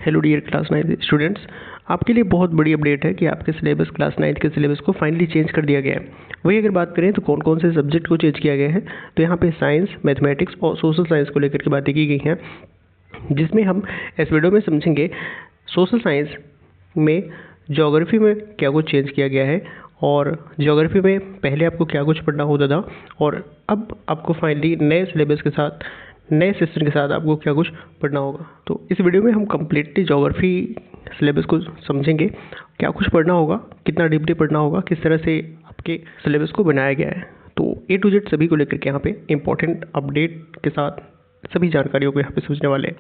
Hello dear class 9 students, आपके लिए बहुत बड़ी अपडेट है कि आपके सिलेबस क्लास 9 के सिलेबस को फाइनली चेंज कर दिया गया है। वही अगर बात करें तो कौन कौन से सब्जेक्ट को चेंज किया गया है, तो यहाँ पे साइंस, मैथमेटिक्स और सोशल साइंस को लेकर के बातें की गई हैं, जिसमें हम इस वीडियो में समझेंगे सोशल साइंस में ज्योग्राफी में क्या कुछ चेंज किया गया है और ज्योग्राफी में पहले आपको क्या कुछ पढ़ना होता था और अब आपको फाइनली नए सिलेबस के साथ, नए सेशन के साथ आपको क्या कुछ पढ़ना होगा। तो इस वीडियो में हम कम्प्लीटली ज्योग्राफी सिलेबस को समझेंगे, क्या कुछ पढ़ना होगा, कितना डीपली पढ़ना होगा, किस तरह से आपके सिलेबस को बनाया गया है। तो A to Z सभी को लेकर के यहाँ पे इम्पोर्टेंट अपडेट के साथ सभी जानकारियों को यहाँ पे समझने वाले हैं।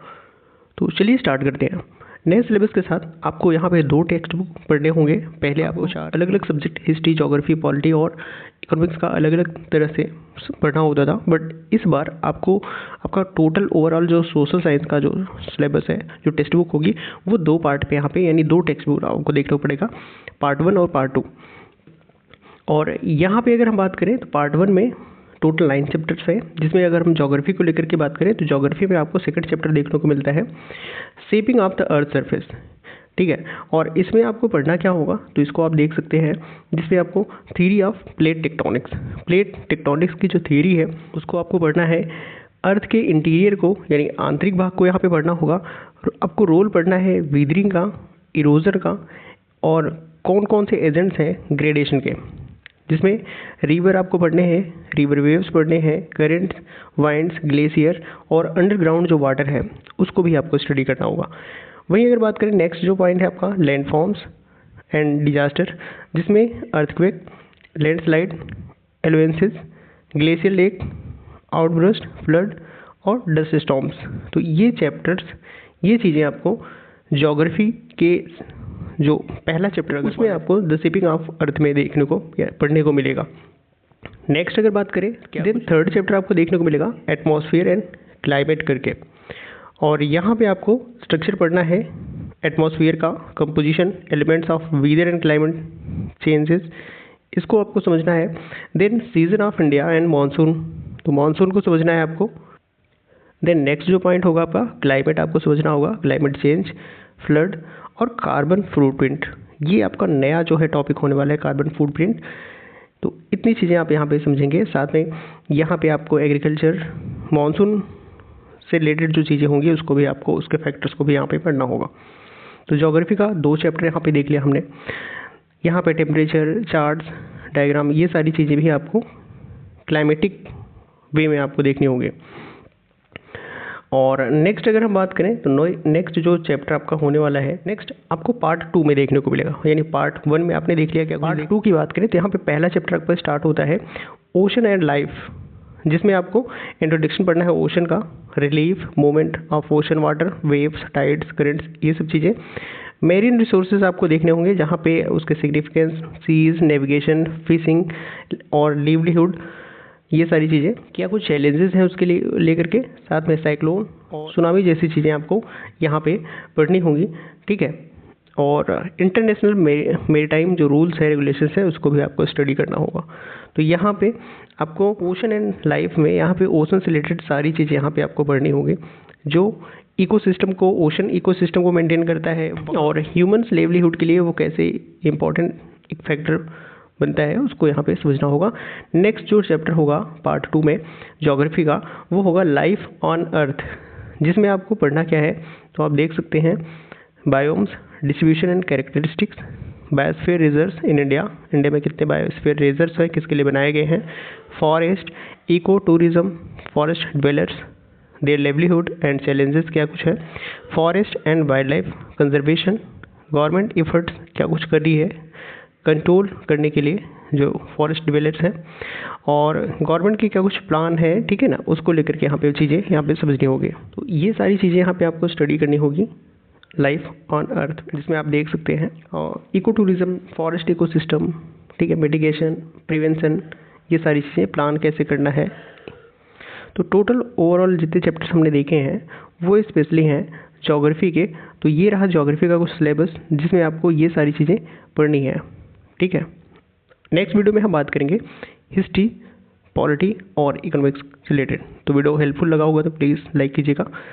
तो चलिए स्टार्ट करते हैं। नए सिलेबस के साथ आपको यहाँ पे 2 टेक्स्ट बुक पढ़ने होंगे। पहले आपको 4 अलग अलग सब्जेक्ट हिस्ट्री, ज्योग्राफी, पॉलिटी और इकोनॉमिक्स का अलग अलग तरह से पढ़ना होता था, बट इस बार आपको आपका टोटल ओवरऑल जो सोशल साइंस का जो सिलेबस है, जो टेक्स्ट बुक होगी, वो 2 पार्ट पे यहाँ पे यानी 2 टेक्स्ट बुक आपको देखना पड़ेगा, पार्ट 1 और पार्ट 2। और यहाँ पे अगर हम बात करें तो पार्ट 1 में टोटल 9 चैप्टर्स है, जिसमें अगर हम ज्योग्राफी को लेकर के बात करें तो ज्योग्राफी में आपको सेकंड चैप्टर देखने को मिलता है, shaping of the earth surface. ठीक है, और इसमें आपको पढ़ना क्या होगा, तो इसको आप देख सकते हैं, जिसमें आपको थ्योरी ऑफ प्लेट टेक्टोनिक्स की जो थ्योरी है उसको आपको पढ़ना है। अर्थ के इंटीरियर को यानी आंतरिक भाग को यहाँ पे पढ़ना होगा। आपको रोल पढ़ना है वीदरिंग का, इरोजन का और कौन कौन से एजेंट्स हैं ग्रेडेशन के, जिसमें रिवर आपको पढ़ने हैं, रिवर वेव्स पढ़ने हैं, करंट, वाइंड्स, ग्लेशियर और अंडरग्राउंड जो वाटर है उसको भी आपको स्टडी करना होगा। वहीं अगर बात करें नेक्स्ट जो पॉइंट है आपका लैंडफॉर्म्स एंड डिजास्टर, जिसमें earthquake, landslide, avalanches, glacier lake, outburst, flood और डस्ट स्टॉर्म्स। तो ये चैप्टर्स, ये चीज़ें आपको ज्योग्राफी के जो पहला चैप्टर है उसमें आपको द शेपिंग ऑफ अर्थ में देखने को या पढ़ने को मिलेगा। नेक्स्ट अगर बात करें देन थर्ड चैप्टर आपको देखने को मिलेगा एटमॉस्फेयर एंड क्लाइमेट करके, और यहाँ पे आपको स्ट्रक्चर पढ़ना है एटमॉस्फेयर का, composition, elements of weather and climate changes, इसको आपको समझना है। Then season of India and monsoon, तो मानसून को समझना है आपको। देन नेक्स्ट जो पॉइंट होगा आपका क्लाइमेट, आपको समझना होगा क्लाइमेट चेंज, फ्लड और कार्बन फुटप्रिंट। ये आपका नया जो है टॉपिक होने वाला है, कार्बन फुटप्रिंट। तो इतनी चीज़ें आप यहाँ पे समझेंगे। साथ में यहाँ पे आपको एग्रीकल्चर, मानसून से रिलेटेड जो चीज़ें होंगी उसको भी आपको, उसके फैक्टर्स को भी यहाँ पे पढ़ना होगा। तो ज्योग्राफी का 2 चैप्टर यहाँ पे देख लिया हमने। यहाँ पे टेम्परेचर, चार्ट्स, डायग्राम, ये सारी चीज़ें भी आपको क्लाइमेटिक वे में आपको देखनी होंगी। और नेक्स्ट अगर हम बात करें तो नेक्स्ट जो चैप्टर आपका होने वाला है, नेक्स्ट आपको पार्ट 2 में देखने को मिलेगा। यानी पार्ट 1 में आपने देख लिया, क्या पार्ट 2 की बात करें तो यहाँ पे पहला चैप्टर आपका स्टार्ट होता है ओशन एंड लाइफ, जिसमें आपको इंट्रोडक्शन पढ़ना है ओशन का, relief, movement of ocean water, waves, tides, currents, ये सब चीज़ें। मेरीन रिसोर्सेज आपको देखने होंगे, जहाँ पे उसके सिग्निफिकेंस, सीज, नेविगेशन, फिशिंग और लिवलीहुड, ये सारी चीज़ें, क्या कुछ चैलेंजेस हैं उसके लिए लेकर के, साथ में साइक्लोन और सुनामी जैसी चीज़ें आपको यहाँ पे पढ़नी होंगी। ठीक है, और इंटरनेशनल मेरीटाइम जो रूल्स है, रेगुलेशंस है, उसको भी आपको स्टडी करना होगा। तो यहाँ पे आपको ओशन एंड लाइफ में यहाँ पे ओशन से रिलेटेड सारी चीज़ें यहाँ पे आपको पढ़नी होंगी, जो इकोसिस्टम को, ओशन इकोसिस्टम को मेंटेन करता है और ह्यूमन्स लेवलीहुड के लिए वो कैसे इंपॉर्टेंट एक फैक्टर बनता है, उसको यहाँ पे समझना होगा। नेक्स्ट जो चैप्टर होगा पार्ट 2 में ज्योग्राफी का, वो होगा लाइफ ऑन अर्थ, जिसमें आपको पढ़ना क्या है, तो आप देख सकते हैं biomes, distribution and characteristics, biosphere reserves in India, India में कितने बायोस्फीयर रिजर्व्स हैं, किसके लिए बनाए गए हैं, forest, ecotourism, forest dwellers, their livelihood and challenges क्या कुछ है, forest and wildlife conservation, government efforts क्या कुछ कर रही है कंट्रोल करने के लिए जो फॉरेस्ट डिवेलपर्स हैं, और गवर्नमेंट की क्या कुछ प्लान है, ठीक है ना, उसको लेकर के यहाँ पे चीज़ें यहाँ पे समझनी होगी। तो ये सारी चीज़ें यहाँ पे आपको स्टडी करनी होगी लाइफ ऑन अर्थ, जिसमें आप देख सकते हैं और इको टूरिज्म, फॉरेस्ट इकोसिस्टम, ठीक है, मिटिगेशन, प्रिवेंशन, ये सारी चीज़ें प्लान कैसे करना है। तो टोटल ओवरऑल जितने चैप्टर्स हमने देखे हैं वो स्पेशली हैं ज्योग्राफी के। तो ये रहा ज्योग्राफी का कुछ सिलेबस, जिसमें आपको ये सारी चीज़ें पढ़नी है। ठीक है, नेक्स्ट वीडियो में हम बात करेंगे हिस्ट्री, पॉलिटी और इकोनॉमिक्स से रिलेटेड। तो वीडियो हेल्पफुल लगा होगा तो प्लीज़ लाइक कीजिएगा।